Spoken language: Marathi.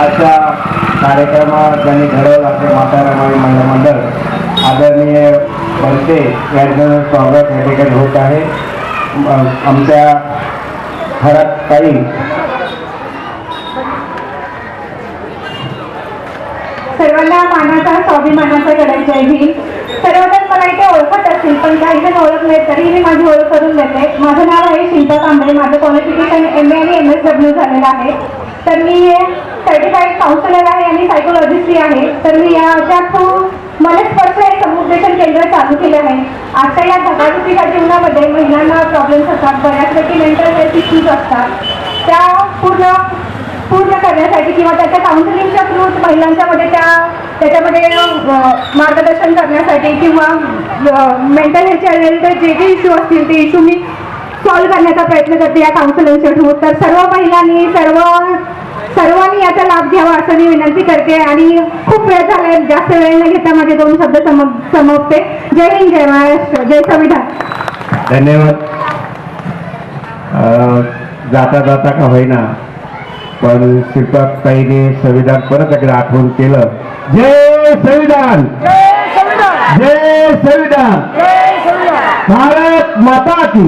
अशा कार्यक्रमात ज्यांनी घडवलं असे माता रमाई महिला मंडळ आदरणीय बनते यांचं स्वागत या ठिकाणी होत आहे. आमच्या घरात काही सर्वांना मानाचा स्वाभिमानाचा गणेश जय भीम. सर्वजण मला इथे ओळखत असतील, पण काही जण ओळखले तरीही मी माझी ओळख करून देते. माझं नाव आहे शिल्पा कांबळे. माझं क्वालिफिकेशन MA आणि MSW झालेलं आहे. तर मी सर्टिफाईड काउन्सिलर आहे आणि सायकोलॉजिस्टही आहे. तर मी याच्या थ्रू मनस्पर्श हे समुपदेशन केंद्र चालू केले आहे. आता या धकाधकीच्या जीवनामध्ये महिलांना प्रॉब्लेम्स असतात, बऱ्याचपैकी मेंटल हेल्थ इश्यूज असतात. त्या पूर्ण करण्यासाठी किंवा त्याच्या काउन्सिलिंगच्या थ्रू महिलांच्यामध्ये त्याच्यामध्ये मार्गदर्शन करण्यासाठी किंवा मेंटल हेल्थच्या रिलेटेड जे जे इश्यू असतील ते इश्यू मी सॉल्व्ह करण्याचा प्रयत्न करते या काउन्सिलिंगच्या थ्रू. तर सर्व महिलांनी सर्वांनी याचा लाभ घ्यावा असं मी विनंती करते. आणि खूप वेळ झालाय, जास्त वेळ न घेता माझे 2 शब्द समाप्ते. जय हिंद, जय महाराष्ट्र, जय संविधान. धन्यवाद. जाता जाता का होईना पण शिल्पाताईने संविधान परत एकदा आठवण केलं. जय संविधान, जय संविधान, भारत माता की